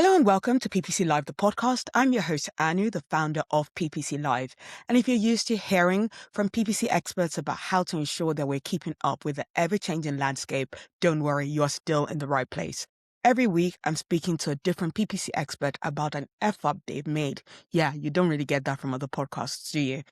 Hello and welcome to PPC Live, the podcast. I'm your host, Anu, the founder of PPC Live. And if you're used to hearing from PPC experts about how to ensure that we're keeping up with the ever-changing landscape, don't worry, you're still in the right place. Every week, I'm speaking to a different PPC expert about an F-up they've made. Yeah, you don't really get that from other podcasts, do you?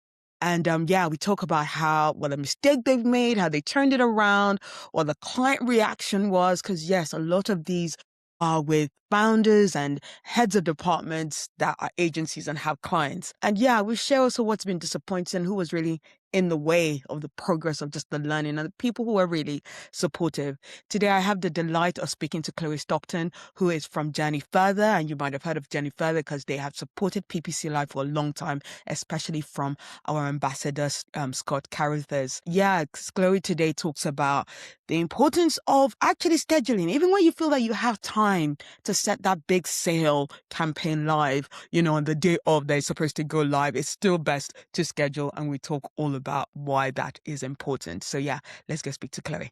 And we talk about what a mistake they've made, how they turned it around, what the client reaction was. Because yes, a lot of these are with founders and heads of departments that are agencies and have clients. And yeah, we share also what's been disappointing, who was really in the way of the progress of just the learning, and the people who are really supportive. Today, I have the delight of speaking to Chloe Stockton, who is from Journey Further. And you might have heard of Journey Further because they have supported PPC Live for a long time, especially from our ambassador, Scott Carruthers. Yeah, Chloe today talks about the importance of actually scheduling, even when you feel that you have time to set that big sale campaign live, on the day of they're supposed to go live. It's still best to schedule. And we talk all about why that is important. So yeah, let's go speak to Chloe.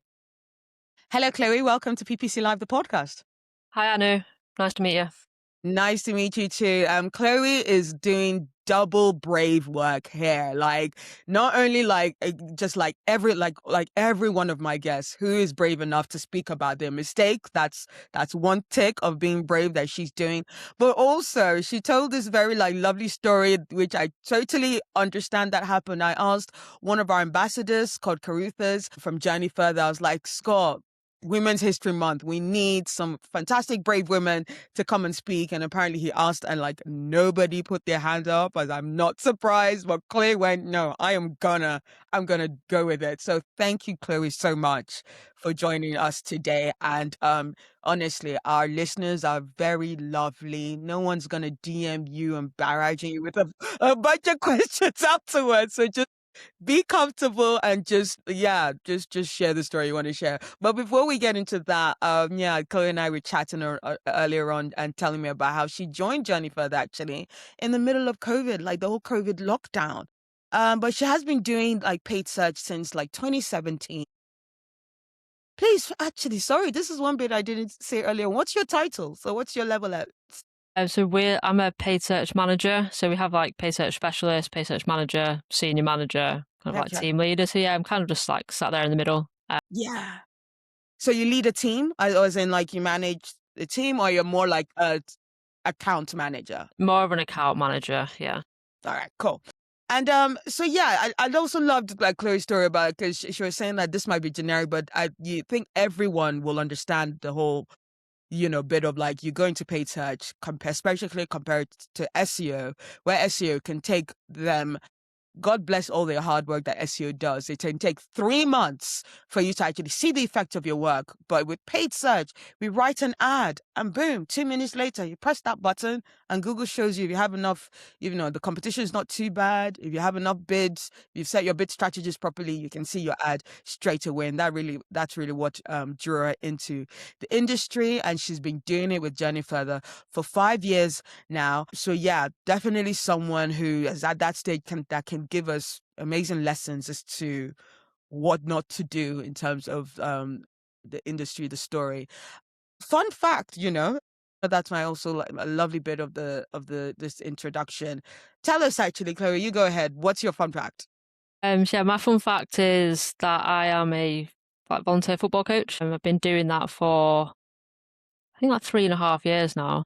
Hello, Chloe. Welcome to PPC Live, the podcast. Hi, Anu. Nice to meet you. Nice to meet you too. Chloe is doing double brave work here. Not only just like every one of my guests who is brave enough to speak about their mistake. That's one tick of being brave that she's doing. But also she told this very lovely story, which I totally understand that happened. I asked one of our ambassadors, Scott Carruthers from Journey Further. I was like, Scott, Women's History Month, we need some fantastic brave women to come and speak. And apparently he asked and nobody put their hand up, as I'm not surprised. But Chloe went, no, I'm gonna go with it. So thank you, Chloe, so much for joining us today. And honestly, our listeners are very lovely. No one's gonna DM you and barraging you with a bunch of questions afterwards. So just be comfortable and just share the story you want to share. But before we get into that, Chloe and I were chatting earlier on and telling me about how she joined Journey Further actually in the middle of COVID, like the whole COVID lockdown. But she has been doing paid search since 2017. Please, actually, sorry, this is one bit I didn't say earlier. What's your title? So what's your level at? I'm a paid search manager. So we have paid search specialist, paid search manager, senior manager, kind of team leader. So yeah, I'm kind of just sat there in the middle. Yeah. So you lead a team, or as in you manage the team, or you're more like a account manager? More of an account manager, yeah. All right, cool. And so yeah, I'd also loved Chloe's story about it, because she was saying that this might be generic, but you think everyone will understand the whole bit of you going to paid search, especially compared to SEO, where SEO can take them, God bless all the hard work that SEO does. It can take 3 months for you to actually see the effect of your work. But with paid search, we write an ad and boom, 2 minutes later, you press that button and Google shows you if you have enough, the competition is not too bad. If you have enough bids, you've set your bid strategies properly, you can see your ad straight away. And that's really what drew her into the industry. And she's been doing it with Journey Further for 5 years now. So yeah, definitely someone who is at that stage that can give us amazing lessons as to what not to do in terms of the industry, the story. Fun fact, that's my also a lovely bit of this introduction. Tell us actually, Chloe, you go ahead. What's your fun fact? My fun fact is that I am a volunteer football coach, and I've been doing that for I think 3.5 years now.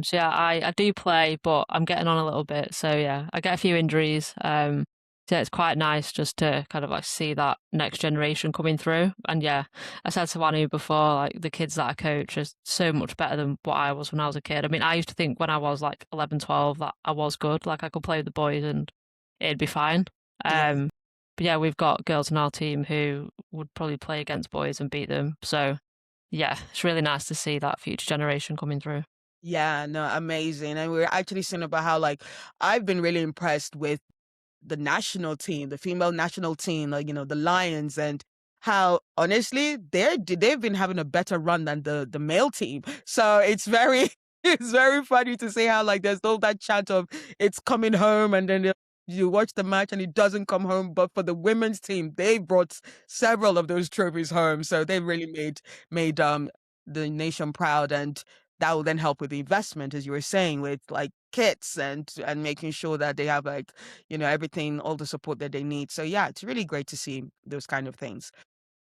So yeah, I do play, but I'm getting on a little bit. So yeah, I get a few injuries. So it's quite nice just to kind of see that next generation coming through. And yeah, I said to Anu before, the kids that I coach are so much better than what I was when I was a kid. I mean, I used to think when I was 11, 12 that I was good. I could play with the boys and it'd be fine. Yeah. But yeah, we've got girls in our team who would probably play against boys and beat them. So yeah, it's really nice to see that future generation coming through. Yeah, no, amazing. And we were actually saying about how I've been really impressed with the national team, the female national team, the Lions, and how honestly they've been having a better run than the male team. So it's very it's very funny to see how there's all that chant of it's coming home, and then you watch the match and it doesn't come home. But for the women's team, they brought several of those trophies home. So they really made the nation proud. And that will then help with the investment, as you were saying, with like kits and making sure that they have like, everything, all the support that they need. So yeah, it's really great to see those kind of things.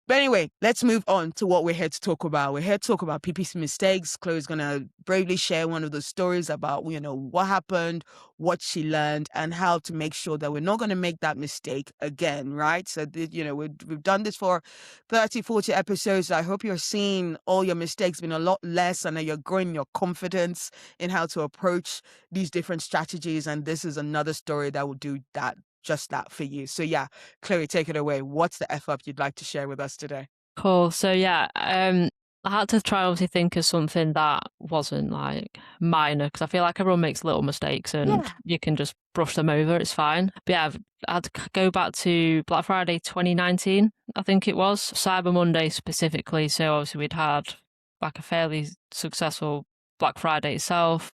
But anyway, let's move on to what we're here to talk about. We're here to talk about PPC mistakes. Chloe's going to bravely share one of those stories about, what happened, what she learned, and how to make sure that we're not going to make that mistake again, right? So, we've done this for 30, 40 episodes. I hope you're seeing all your mistakes being a lot less and that you're growing your confidence in how to approach these different strategies. And this is another story that will do that. Just that for you. So yeah, Chloe, take it away. What's the F up you'd like to share with us today? Cool. So yeah, I had to try obviously think of something that wasn't like minor, because I feel like everyone makes little mistakes and you can just brush them over. It's fine. But yeah, I had to go back to Black Friday 2019, I think it was, Cyber Monday specifically. So obviously we'd had like a fairly successful Black Friday itself.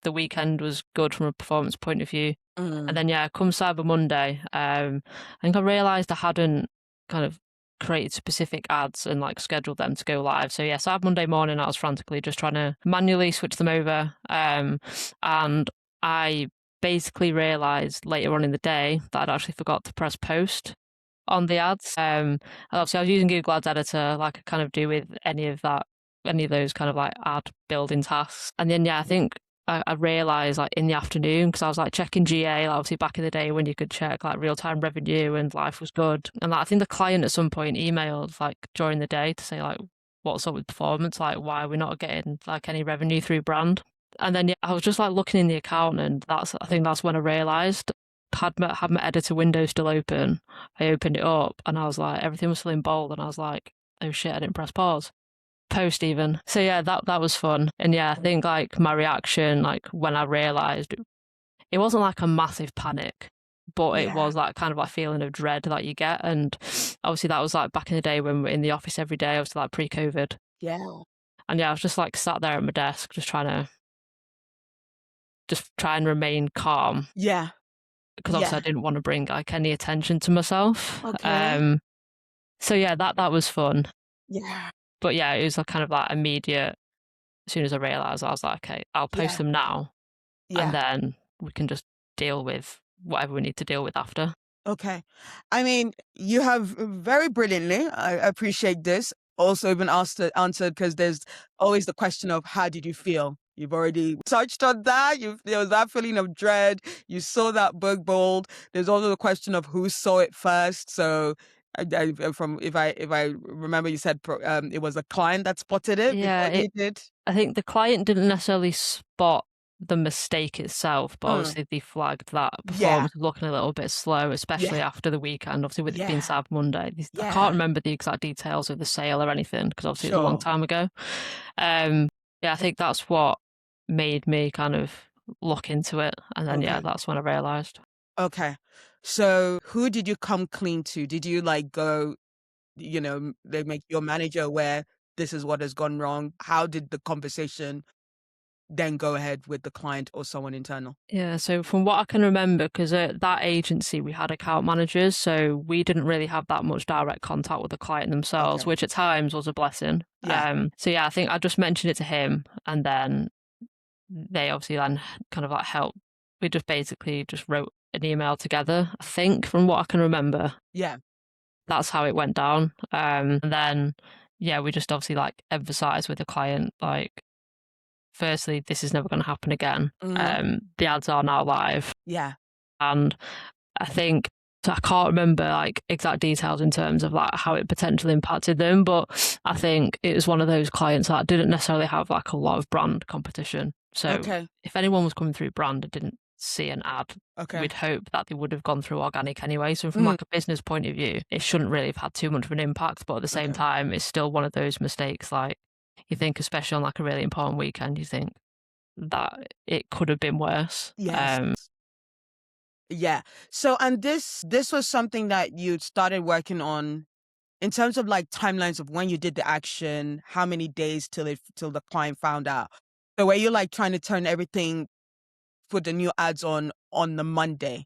The weekend was good from a performance point of view. And then yeah, come Cyber Monday, I think I realised I hadn't kind of created specific ads and like scheduled them to go live. So yeah, Cyber Monday morning I was frantically just trying to manually switch them over. And I basically realised later on in the day that I'd actually forgot to press post on the ads. Obviously I was using Google Ads Editor like I kind of do with any of those kind of like ad building tasks. And then yeah, I think I realised like in the afternoon, because I was like checking GA, like, obviously back in the day when you could check like real-time revenue and life was good. And like, I think the client at some point emailed like during the day to say like, what's up with performance? Like, why are we not getting like any revenue through brand? And then yeah, I was just like looking in the account, and I think that's when I realised had my editor window still open. I opened it up and I was like, everything was still in bold, and I was like, oh shit, I didn't press pause. Post even. So yeah, that was fun. And yeah, I think like my reaction, like when I realised, it wasn't like a massive panic, but it was that kind of like feeling of dread that you get. And obviously that was like back in the day when we're in the office every day, obviously like pre-COVID. Yeah. And yeah, I was just like sat there at my desk, just try and remain calm. Yeah. Because obviously I didn't want to bring like any attention to myself. Okay. So yeah, that was fun. Yeah. But yeah, it was like kind of like immediate. As soon as I realised, I was like, okay, I'll post them now. And then we can just deal with whatever we need to deal with after. Okay. I mean, you have very brilliantly, I appreciate this, also even answered, because there's always the question of how did you feel? You've already touched on that. There was that feeling of dread. You saw that book bold. There's also the question of who saw it first. So if I remember, you said it was a client that spotted it before you did. I think the client didn't necessarily spot the mistake itself, but obviously they flagged that performance was looking a little bit slow, especially after the weekend, obviously with it being Cyber Monday. I can't remember the exact details of the sale or anything, because obviously it was a long time ago. I think that's what made me kind of look into it. And then that's when I realised. Okay. So who did you come clean to? Did you like go, they make your manager aware this is what has gone wrong? How did the conversation then go ahead with the client or someone internal? Yeah, so from what I can remember, because at that agency we had account managers, so we didn't really have that much direct contact with the client themselves, which at times was a blessing. So yeah, I think I just mentioned it to him, and then they obviously then kind of like helped. We just basically just wrote an email together, I think, from what I can remember. Yeah. That's how it went down. And then, we just obviously like emphasised with the client, like, firstly, this is never going to happen again. The ads are now live. Yeah. And I think, so I can't remember like exact details in terms of like how it potentially impacted them, but I think it was one of those clients that didn't necessarily have like a lot of brand competition. So if anyone was coming through brand and didn't see an ad, we'd hope that they would have gone through organic anyway. So from like a business point of view, it shouldn't really have had too much of an impact, but at the same time, it's still one of those mistakes. Like, you think, especially on like a really important weekend, you think that it could have been worse. So, and this was something that you started working on in terms of like timelines of when you did the action, how many days till the client found out. So were you like trying to turn everything for the new ads on the Monday,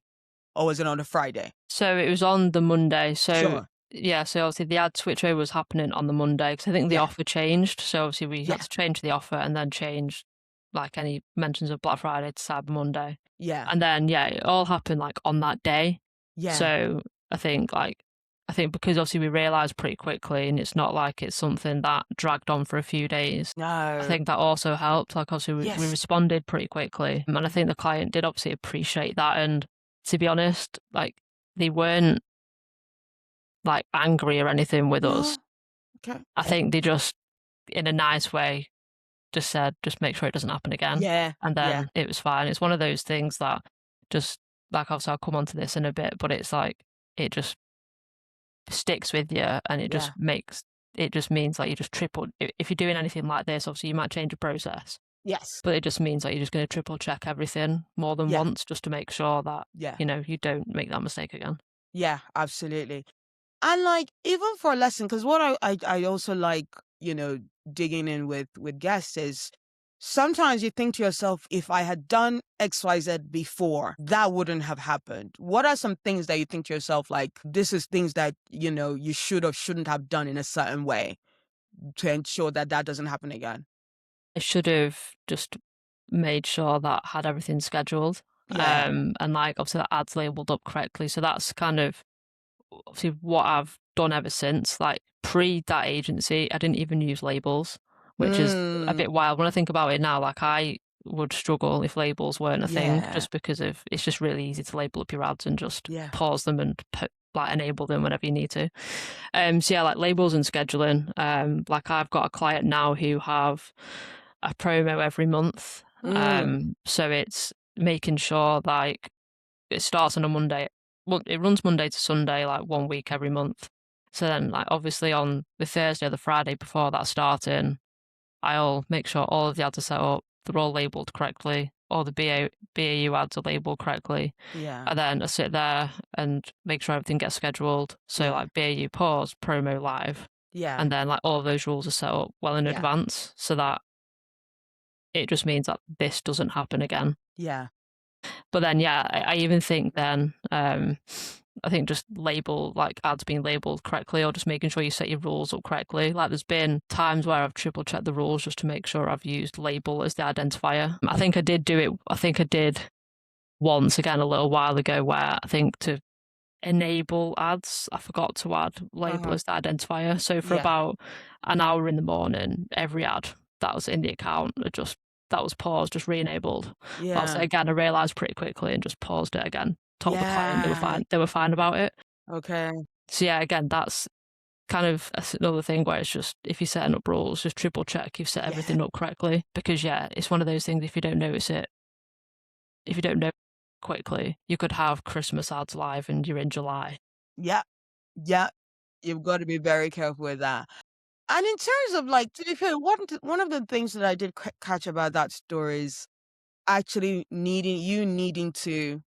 or was it on the Friday? So it was on the Monday. So yeah, so obviously the ad switchover was happening on the Monday because I think the Yeah. offer changed. So obviously we had Yeah. to change the offer and then change like any mentions of Black Friday to Cyber Monday. Yeah. And then yeah, it all happened like on that day. Yeah. So I think because obviously we realised pretty quickly and it's not like it's something that dragged on for a few days. I No. think that also helped. Like obviously we Yes. responded pretty quickly. And I think the client did obviously appreciate that. And to be honest, like they weren't like angry or anything with us. No. Okay. I think they just, in a nice way, just said, just make sure it doesn't happen again. Yeah. And Yeah. then it was fine. It's one of those things that just, like, obviously, I'll come onto this in a bit, but it's like, it just sticks with you and Yeah. it just means like you just triple, if you're doing anything like this, obviously, you might change the process, Yes. but it just means like you're just going to triple check everything more than Yeah. once just to make sure that, Yeah. you don't make that mistake again. Yeah. Absolutely. And like even for a lesson, because what I also like, digging in with guests is sometimes you think to yourself, if I had done XYZ before, that wouldn't have happened. What are some things that you think to yourself, like this is things that, you should or shouldn't have done in a certain way to ensure that that doesn't happen again? I should have just made sure that I had everything scheduled. Yeah. And like obviously that ad's labeled up correctly. So that's kind of obviously what I've done ever since. Like pre that agency, I didn't even use labels, which is a Mm, bit wild when I think about it now. Like I would struggle if labels weren't a thing, yeah. just because of it's just really easy to label up your ads and just Yeah. pause them and like enable them whenever you need to. So yeah, like labels and scheduling. Like I've got a client now who have a promo every month. Mm, So it's making sure like it starts on a Monday. Well, it runs Monday to Sunday, like 1 week every month. So then, like obviously on the Thursday or the Friday before that starting, I'll make sure all of the ads are set up. They're all labeled correctly. All the BAU ads are labeled correctly. yeah. And then I sit there and make sure everything gets scheduled. So Yeah. like BAU pause, promo live, Yeah. and then like all of those rules are set up well in Yeah. advance so that it just means that this doesn't happen again. Yeah. But then, yeah, I even think then, I think just label like ads being labeled correctly or just making sure you set your rules up correctly. Like there's been times where I've triple checked the rules just to make sure I've used label as the identifier. I think I did do it. I think I did once again a little while ago where I think to enable ads, I forgot to add label Uh-huh. as the identifier. So for Yeah. about an hour in the morning, every ad that was in the account that was paused, just re-enabled. But Yeah. again, I realized pretty quickly and just paused it again. Told the client they were Yeah. fine. They were fine about it. Okay. So yeah, again, that's kind of another thing where it's just if you're setting up rules, just triple check you've set Yeah. everything up correctly. Because yeah, it's one of those things if you don't notice it, if you don't know quickly, you could have Christmas ads live and you're in July. Yeah. Yeah. You've got to be very careful with that. And in terms of like, to be fair, one of the things that I did catch about that story is actually needing to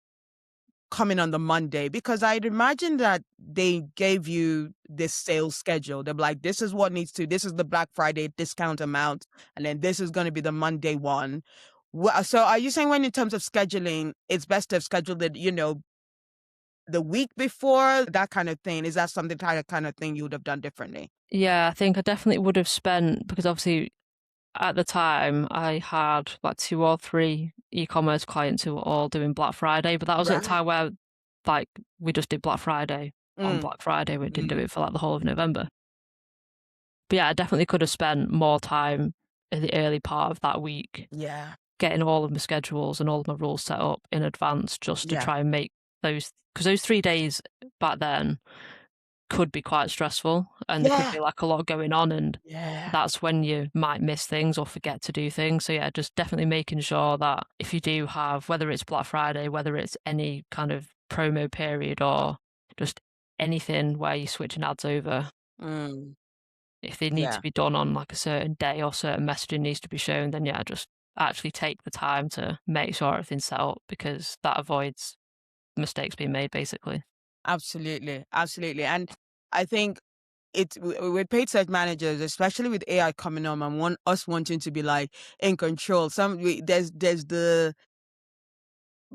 come in on the Monday, because I'd imagine that they gave you this sales schedule. They're like, this is what this is the Black Friday discount amount, and then this is going to be the Monday one. So are you saying when in terms of scheduling, it's best to have scheduled it, the week before, that kind of thing? Is that something kind of thing you would have done differently? Yeah, I think I definitely would have spent because obviously at the time I had like 2 or 3 e-commerce clients who were all doing Black Friday, but that was at a Right. time where like we just did Black Friday on Mm, Black Friday. We didn't do mm, it for like the whole of November. But yeah, I definitely could have spent more time in the early part of that week yeah. getting all of my schedules and all of my rules set up in advance just to Yeah. try and make those because those 3 days back then could be quite stressful and there could Yeah. be like a lot going on and Yeah. that's when you might miss things or forget to do things. So yeah, just definitely making sure that if you do have whether it's Black Friday, whether it's any kind of promo period or just anything where you're switching ads over, Mm, if they need yeah. to be done on like a certain day or certain messaging needs to be shown, then yeah, just actually take the time to make sure everything's set up because that avoids mistakes being made basically. Absolutely. Absolutely. And I think with paid search managers, especially with AI coming on and us wanting to be like in control. There's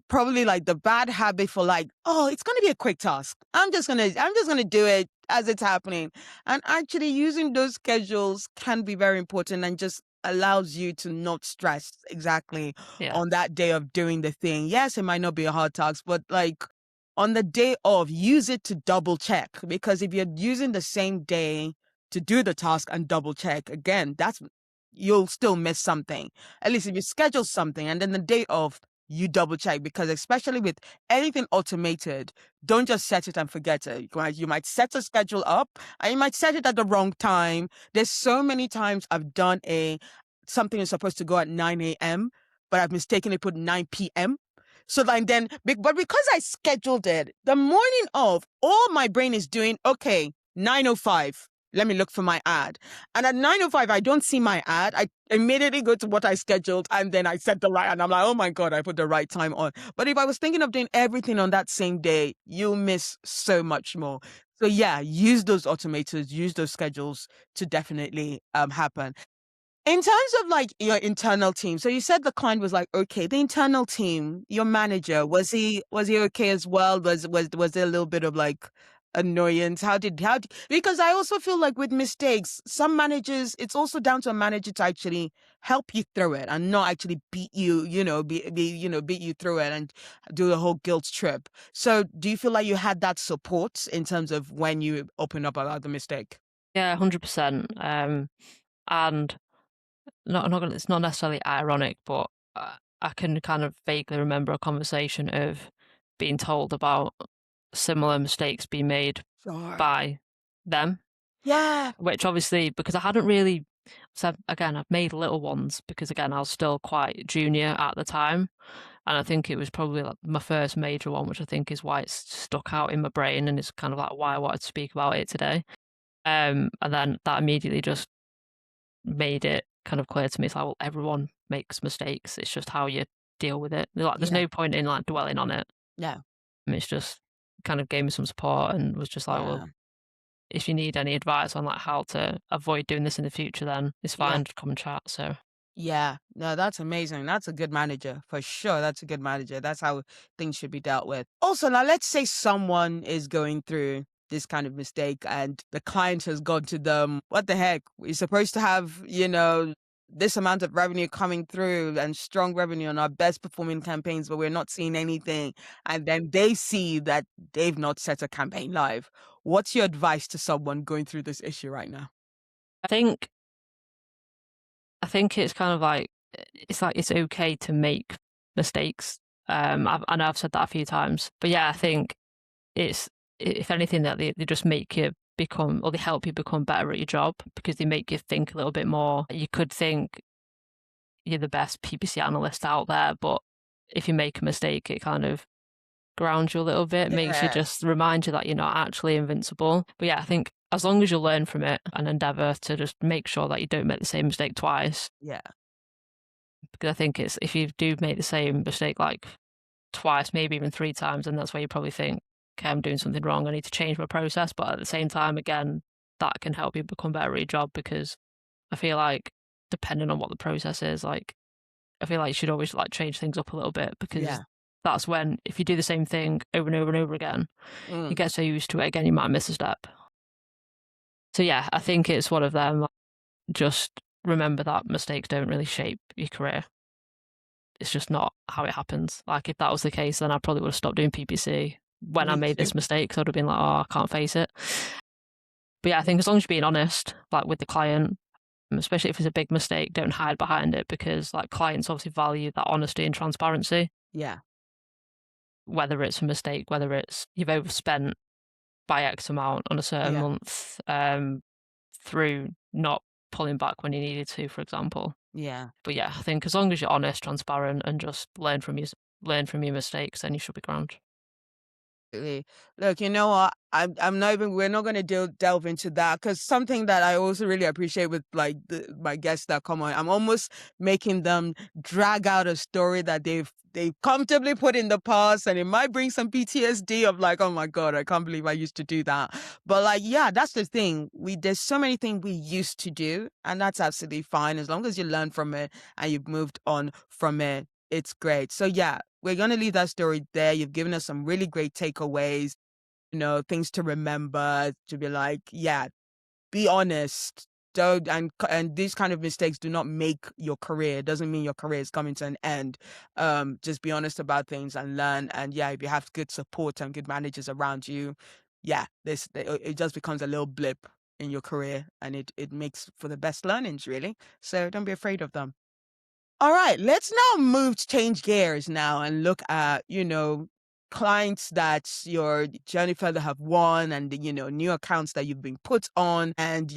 probably like the bad habit for like, oh, it's gonna be a quick task. I'm just gonna do it as it's happening. And actually using those schedules can be very important and just allows you to not stress exactly Yeah. on that day of doing the thing. Yes, it might not be a hard task, but like on the day of, use it to double check. Because if you're using the same day to do the task and double check, again, that's you'll still miss something. At least if you schedule something and then the day of you double check, because especially with anything automated, don't just set it and forget it. You might set a schedule up and you might set it at the wrong time. There's so many times I've done something is supposed to go at 9 a.m., but I've mistakenly put 9 p.m. So like then, but because I scheduled it, the morning of, all my brain is doing, okay, 9:05. Let me look for my ad. And at 9:05, I don't see my ad. I immediately go to what I scheduled and then I set the right, and I'm like, oh my God, I put the right time on. But if I was thinking of doing everything on that same day, you'll miss so much more. So yeah, use those automators, use those schedules to definitely happen. In terms of like your internal team, so you said the client was like, okay, the internal team, your manager, was he okay as well? Was there a little bit of like annoyance? Because I also feel like with mistakes, some managers, it's also down to a manager to actually help you through it and not actually beat you, beat you through it and do the whole guilt trip. So do you feel like you had that support in terms of when you open up about the mistake? Yeah, 100%. And it's not necessarily ironic, but I can kind of vaguely remember a conversation of being told about similar mistakes being made Sure. by them, Yeah. which obviously, because I hadn't really, so again, I've made little ones because again, I was still quite junior at the time. And I think it was probably like my first major one, which I think is why it's stuck out in my brain and it's kind of like why I wanted to speak about it today. And then that immediately just made it kind of clear to me. It's like, well, everyone makes mistakes. It's just how you deal with it. Like, there's Yeah. no point in like dwelling on it. Yeah. And it's just kind of gave me some support and was just like, well, Yeah. if you need any advice on like how to avoid doing this in the future, then it's Yeah. fine to come and chat. So Yeah. No, that's amazing. That's a good manager for sure. That's a good manager. That's how things should be dealt with. Also, now let's say someone is going through this kind of mistake and the client has gone to them. What the heck? We're supposed to have, this amount of revenue coming through and strong revenue on our best performing campaigns, but we're not seeing anything. And then they see that they've not set a campaign live. What's your advice to someone going through this issue right now? I think it's kind of like it's okay to make mistakes. I know I've said that a few times, but yeah, I think it's if anything that they just make you become or they help you become better at your job because they make you think a little bit more. You could think you're the best PPC analyst out there, but if you make a mistake, it kind of grounds you a little bit, makes you Yeah. just remind you that you're not actually invincible. But yeah, I think as long as you learn from it and endeavor to just make sure that you don't make the same mistake twice, Yeah. because I think it's if you do make the same mistake like twice, maybe even three times, and that's where you probably think, okay, I'm doing something wrong. I need to change my process. But at the same time, again, that can help you become better at your job because I feel like depending on what the process is, like I feel like you should always like change things up a little bit because Yeah. that's when if you do the same thing over and over and over again, you Mm. get so used to it again, you might miss a step. So yeah, I think it's one of them. Like, just remember that mistakes don't really shape your career. It's just not how it happens. Like if that was the case, then I probably would have stopped doing PPC when I Me made too. this mistake. Because I would have been like, oh, I can't face it. But yeah, I think as long as you're being honest, like with the client, especially if it's a big mistake, don't hide behind it because like clients obviously value that honesty and transparency. Yeah. Whether it's a mistake, whether it's you've overspent by X amount on a certain Yeah. month, through not pulling back when you needed to, for example. Yeah. But yeah, I think as long as you're honest, transparent, and just learn from your mistakes, then you should be grand. Absolutely. Look, you know what? I'm not even. We're not going to delve into that because something that I also really appreciate with like my guests that come on, I'm almost making them drag out a story that they've comfortably put in the past, and it might bring some PTSD of like, oh my God, I can't believe I used to do that. But like, yeah, that's the thing. There's so many things we used to do, and that's absolutely fine as long as you learn from it and you've moved on from it. it's great. So yeah, we're gonna leave that story there. You've given us some really great takeaways, things to remember, to be like, yeah, be honest. Don't and these kind of mistakes do not make your career. It doesn't mean your career is coming to an end. Just be honest about things and learn. And yeah, if you have good support and good managers around you, yeah, it just becomes a little blip in your career, and it makes for the best learnings, really. So don't be afraid of them. All right, let's now change gears now and look at, clients that your journey further have won, and, new accounts that you've been put on, and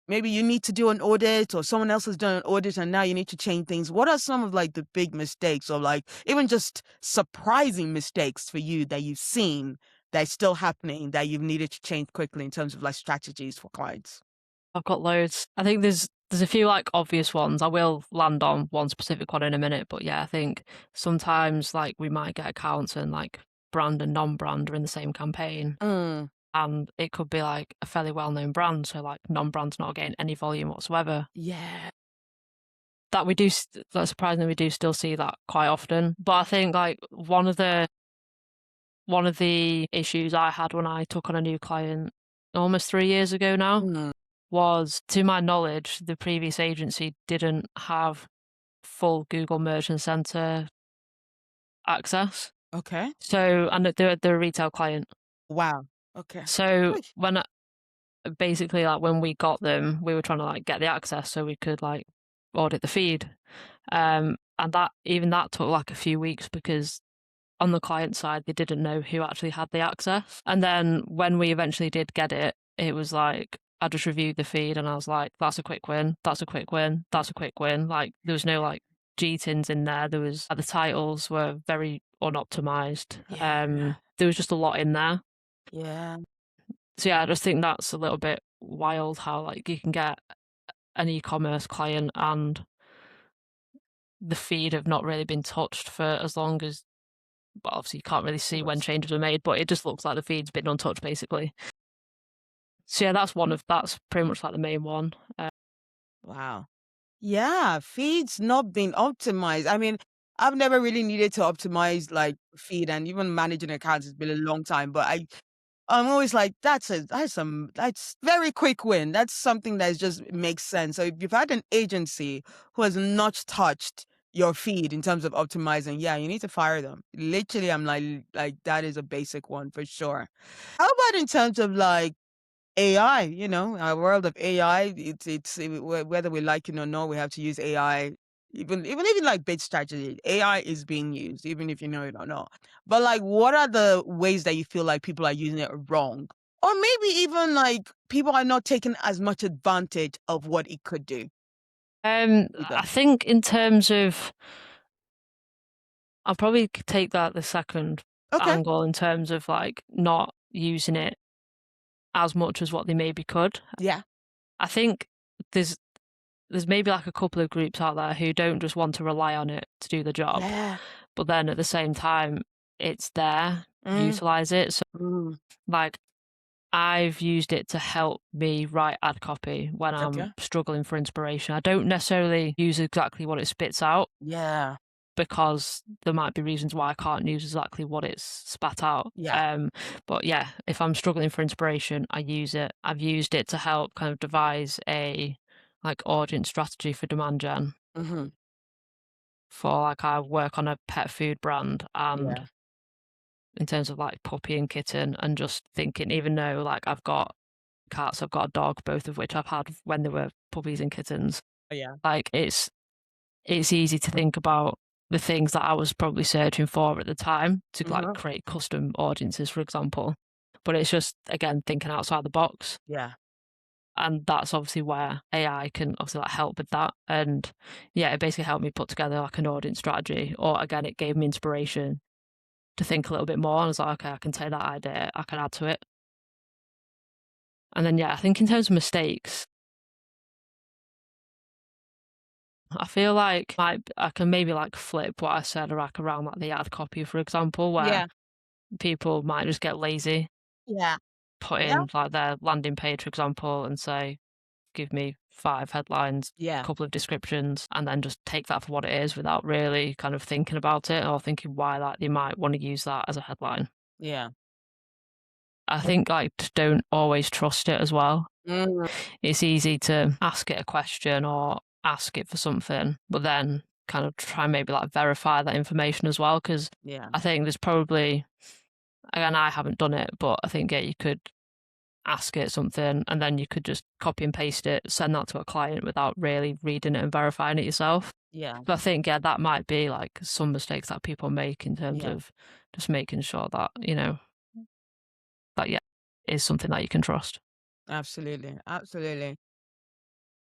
maybe you need to do an audit, or someone else has done an audit and now you need to change things. What are some of like the big mistakes, or like even just surprising mistakes for you that you've seen that's still happening that you've needed to change quickly in terms of like strategies for clients? I've got loads. I think there's a few like obvious ones. I will land on one specific one in a minute, but yeah, I think sometimes like we might get accounts and like brand and non-brand are in the same campaign. Mm, And it could be like a fairly well-known brand, so like non-brand's not getting any volume whatsoever. yeah. That we do, that's surprisingly, we do still see that quite often. But I think like one of the issues I had when I took on a new client almost 3 years ago now Mm, was, to my knowledge, the previous agency didn't have full Google Merchant Center access. okay. So, and they're a retail client. Wow. Okay. So Oy. basically like when we got them, we were trying to like get the access so we could like audit the feed. And that took like a few weeks because on the client side, they didn't know who actually had the access. And then when we eventually did get it, it was like, I just reviewed the feed and I was like, that's a quick win, that's a quick win, that's a quick win. Like there was no like GTINs in there. The titles were very unoptimized. Yeah. There was just a lot in there. Yeah. So yeah, I just think that's a little bit wild how like you can get an e-commerce client and the feed have not really been touched for as long as, well, obviously you can't really see when changes were made, but it just looks like the feed's been untouched basically. So yeah, that's pretty much like the main one. Wow. Yeah, feed's not been optimized. I mean, I've never really needed to optimize like feed, and even managing accounts has been a long time, but I'm always like, that's very quick win. That's something that just makes sense. So if you've had an agency who has not touched your feed in terms of optimizing, yeah, you need to fire them. Literally, I'm like that is a basic one for sure. How about in terms of like AI, our world of AI, whether we like it or not, we have to use AI. Even like bid strategy, AI is being used, even if you know it or not. But like, what are the ways that you feel like people are using it wrong? Or maybe even like people are not taking as much advantage of what it could do I either. think in terms of, I'll probably take that the second Okay. angle in terms of like not using it as much as what they maybe could. Yeah. I think there's maybe like a couple of groups out there who don't just want to rely on it to do the job, Yeah. but then at the same time, it's there, Mm, utilize it. So mm, like I've used it to help me write ad copy when I'm okay. struggling for inspiration. I don't necessarily use exactly what it spits out Yeah. because there might be reasons why I can't use exactly what it's spat out. Yeah. But yeah, if I'm struggling for inspiration, I use it. I've used it to help kind of devise a like audience strategy for demand gen. Hmm. For like I work on a pet food brand, and Yeah. in terms of like puppy and kitten, and just thinking, even though like I've got cats, I've got a dog, both of which I've had when they were puppies and kittens. Yeah. Like it's easy to think about the things that I was probably searching for at the time to like Hmm. create custom audiences, for example. But it's just again thinking outside the box. Yeah. And that's obviously where AI can obviously like help with that. And yeah, it basically helped me put together like an audience strategy. Or again, it gave me inspiration to think a little bit more. And I was like, okay, I can take that idea, I can add to it. And then yeah, I think in terms of mistakes, I feel like I can maybe like flip what I said like around like the ad copy, for example, where Yeah. people might just get lazy, Yeah. put Yeah. in like their landing page, for example, and say, give me 5 headlines, a couple of descriptions, and then just take that for what it is without really kind of thinking about it or thinking why that they might want to use that as a headline. Yeah. I think don't always trust it as well. Mm. It's easy to ask it a question or ask it for something, but then kind of try and maybe verify that information as well. Because I think there's probably, again, I haven't done it, but I think you could ask it something and then you could just copy and paste it, send that to a client without really reading it and verifying it yourself. Yeah. But I think that might be some mistakes that people make in terms of just making sure that that is something that you can trust. Absolutely.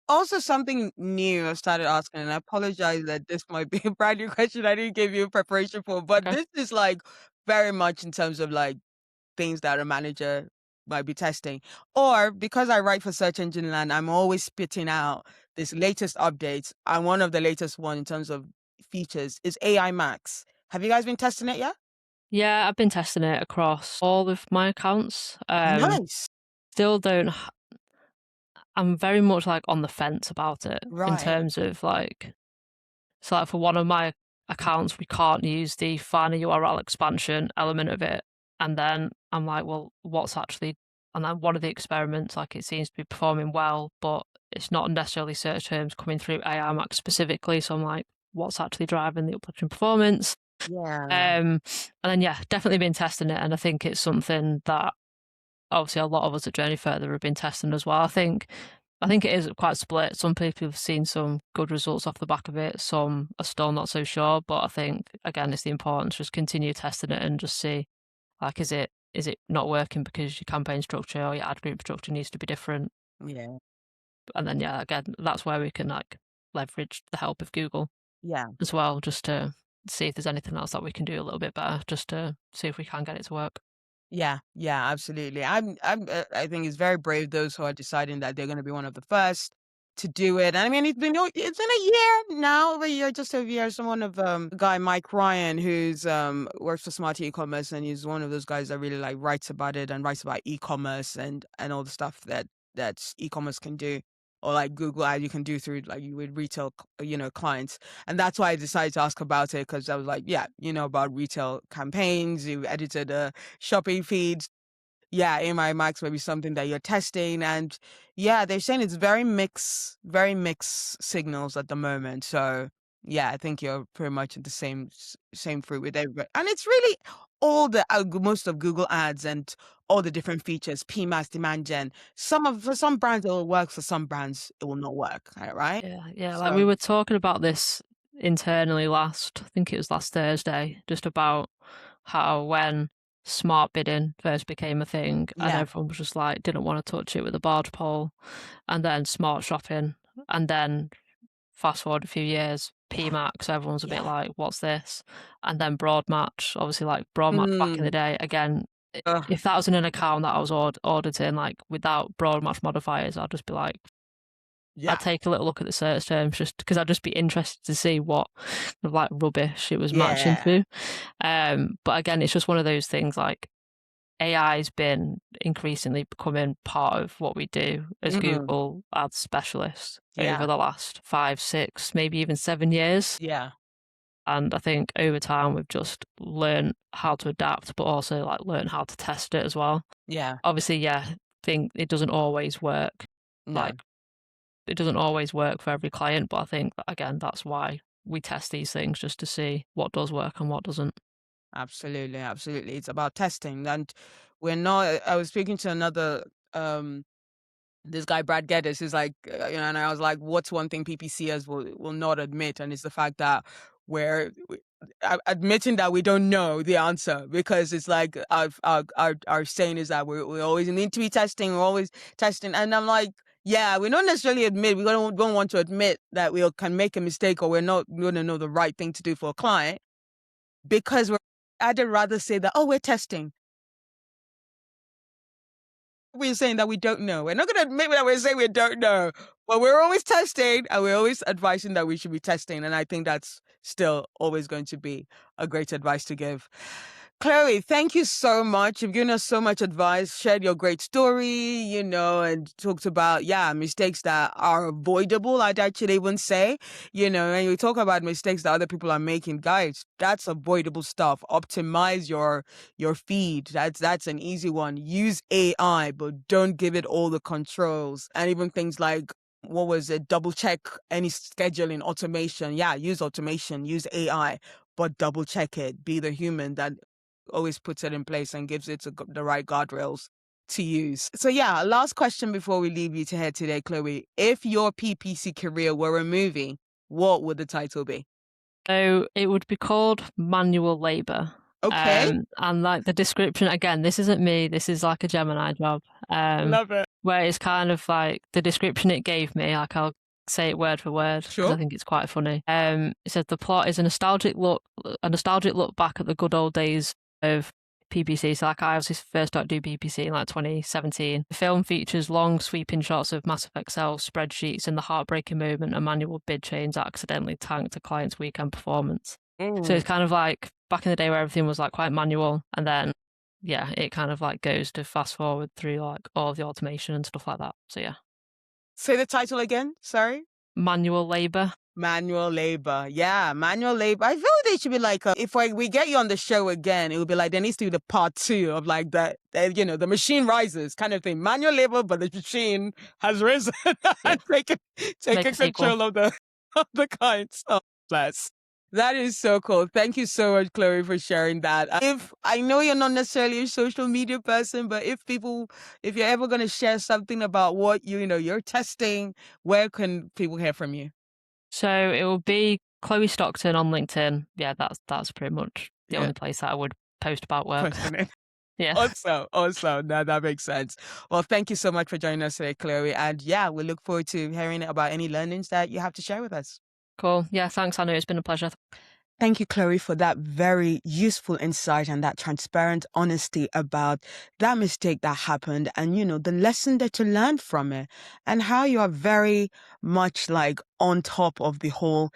Also, something new I started asking, and I apologize that this might be a brand new question I didn't give you preparation for, but Okay. this is very much in terms of things that a manager might be testing. Or because I write for Search Engine Land, I'm always spitting out this latest updates. And one of the latest one in terms of features is AI Max. Have you guys been testing it yet? Yeah, I've been testing it across all of my accounts. Nice. Still don't. I'm very much on the fence about it in Right. terms of so for one of my accounts, we can't use the find a URL expansion element of it. And then I'm like, well, what's actually, and then one of the experiments, it seems to be performing well, but it's not necessarily search terms coming through AI Max specifically. So I'm like, what's actually driving the uplift in performance? Yeah. And then, definitely been testing it. And I think it's something that obviously a lot of us at Journey Further have been testing as well. I think it is quite split. Some people have seen some good results off the back of it. Some are still not so sure. But I think, again, it's the importance, just continue testing it and just see, is it not working because your campaign structure or your ad group structure needs to be different? Yeah. And then, again, that's where we can leverage the help of Google as well, just to see if there's anything else that we can do a little bit better, just to see if we can get it to work. Yeah, absolutely. I think it's very brave those who are deciding that they're going to be one of the first to do it. And I mean, it's been a year now, over a year, just over a year. Someone of a guy Mike Ryan, who's works for Smart E-commerce, and he's one of those guys that really writes about it and writes about e-commerce and all the stuff that e-commerce can do, or Google Ad you can do through you with retail clients. And that's why I decided to ask about it, because I was like, yeah, about retail campaigns. You edited a shopping feeds. Yeah, AI Max may be something that you're testing. And yeah, they're saying it's very mixed signals at the moment. So yeah, I think you're pretty much in the same fruit with everybody. And it's really all the most of Google ads and all the different features, PMAX, demand gen. For some brands it will work, for some brands it will not work, right? Yeah. We were talking about this internally I think it was last Thursday, just about how when smart bidding first became a thing and everyone was just didn't want to touch it with a barge pole, and then smart shopping, and then fast forward a few years, PMAX, everyone's a bit like, what's this? And then broad match, obviously broad match back in the day, again, if that was in an account that I was auditing without broad match modifiers, I'd just be like, I'd take a little look at the search terms just because I'd just be interested to see what rubbish it was matching to. But again, it's just one of those things AI's been increasingly becoming part of what we do as Google Ads specialists over the last 5, 6, maybe even 7 years. Yeah. And I think over time we've just learned how to adapt, but also learn how to test it as well. Yeah. Obviously, I think it doesn't always work. No. It doesn't always work for every client, but I think again that's why we test these things, just to see what does work and what doesn't. Absolutely. It's about testing. And I was speaking to another this guy Brad Geddes, who's and I was like, what's one thing PPCers will not admit? And it's the fact that we're admitting that we don't know the answer, because it's our saying is that we always need to be testing, we're always testing. And I'm like, yeah, we don't necessarily admit, we don't want to admit that we can make a mistake, or we're not going to know the right thing to do for a client, because I'd rather say that, we're testing. We're saying that we don't know. We're not going to admit that we're saying we don't know, but we're always testing, and we're always advising that we should be testing. And I think that's still always going to be a great advice to give. Chloe, thank you so much. You've given us so much advice, shared your great story, and talked about, mistakes that are avoidable, I'd actually even say, and you talk about mistakes that other people are making. Guys, that's avoidable stuff. Optimize your feed. That's an easy one. Use AI, but don't give it all the controls. And even things like, what was it? Double check any scheduling automation. Yeah, use automation, use AI, but double check it. Be the human that always puts it in place and gives it the right guardrails to use. So last question before we leave you to head today, Chloe. If your PPC career were a movie, what would the title be? So it would be called Manual Labour. Okay. And like the description, again, this isn't me, this is like a Gemini job. Love it. Where it's kind of like the description it gave me, like I'll say it word for word because Sure. I think it's quite funny. It said the plot is a nostalgic look back at the good old days of PPC. So like I obviously first started doing PPC in like 2017. The film features long sweeping shots of massive Excel spreadsheets and the heartbreaking moment of manual bid chains accidentally tanked a client's weekend performance. So it's kind of like back in the day where everything was like quite manual, and then it kind of like goes to fast forward through like all the automation and stuff like that. So yeah. Say the title again. Sorry. Manual labor. Manual labor. Yeah, manual labor. I feel they should be like, if we get you on the show again, it would be like, there needs to be the part 2 of like that, the machine rises kind of thing. Manual labor, but the machine has risen and taken control of the kinds. Oh, bless. That is so cool. Thank you so much, Chloe, for sharing that. If I know you're not necessarily a social media person, but if you're ever going to share something about what you're testing, where can people hear from you? So it will be Chloe Stockton on LinkedIn. Yeah, that's pretty much the only place that I would post about work. Yeah. Awesome. That makes sense. Well, thank you so much for joining us today, Chloe. And we look forward to hearing about any learnings that you have to share with us. Cool. Yeah, thanks, Anu. It's been a pleasure. Thank you, Chloe, for that very useful insight and that transparent honesty about that mistake that happened and, the lesson that you learned from it and how you are very much like on top of the whole,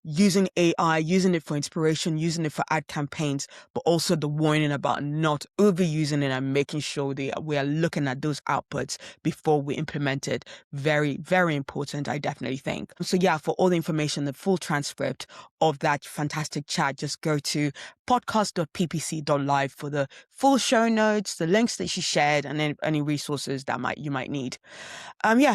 using AI, using it for inspiration, using it for ad campaigns, but also the warning about not overusing it and making sure that we are looking at those outputs before we implement it. Very, very important, I definitely think. So for all the information, the full transcript of that fantastic chat, just go to podcast.ppc.live for the full show notes, the links that she shared, and any resources that you might need.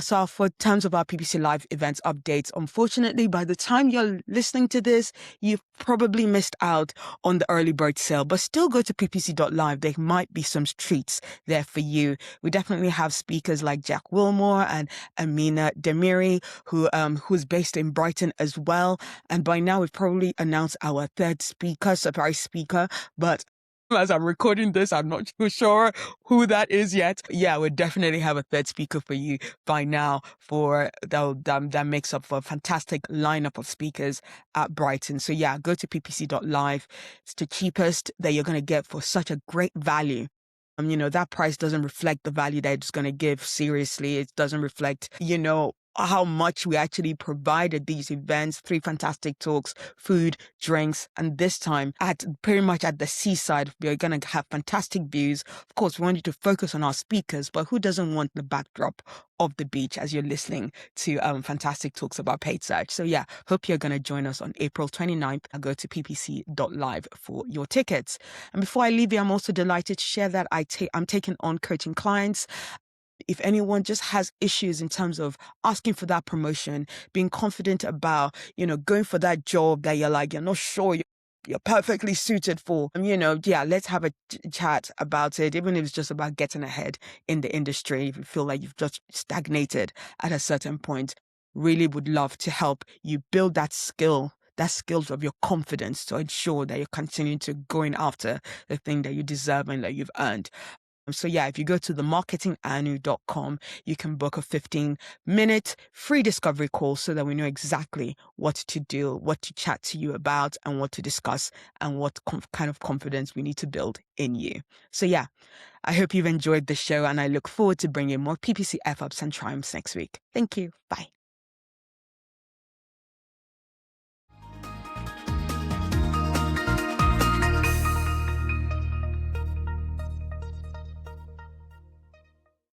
So for terms of our PPC Live events updates, unfortunately, by the time you're listening to this, you've probably missed out on the early bird sale, but still go to ppc.live. There might be some treats there for you. We definitely have speakers like Jack Wilmore and Amina Demiri, who's based in Brighton as well. And by now, we've probably announced our third surprise speaker, but as I'm recording this, I'm not too sure who that is yet. We'll definitely have a third speaker for you by now for that makes up for a fantastic lineup of speakers at Brighton. So go to ppc.live. It's the cheapest that you're going to get for such a great value. That price doesn't reflect the value that it's going to give. Seriously, it doesn't reflect, how much we actually provided these events, 3 fantastic talks, food, drinks, and this time pretty much at the seaside. We're going to have fantastic views. Of course, we want you to focus on our speakers, but who doesn't want the backdrop of the beach as you're listening to fantastic talks about paid search? So hope you're going to join us on April 29th. I'll go to ppc.live for your tickets. And before I leave you, I'm also delighted to share that I'm taking on coaching clients. If anyone just has issues in terms of asking for that promotion, being confident about, going for that job that you're not sure you're perfectly suited for, let's have a chat about it, even if it's just about getting ahead in the industry. If you feel like you've just stagnated at a certain point, really would love to help you build that skills of your confidence to ensure that you're continuing to going after the thing that you deserve and that you've earned. So if you go to themarketinganu.com, you can book a 15-minute free discovery call so that we know exactly what to do, what to chat to you about, and what to discuss, and what kind of confidence we need to build in you. So I hope you've enjoyed the show, and I look forward to bringing more PPC F-ups and triumphs next week. Thank you. Bye.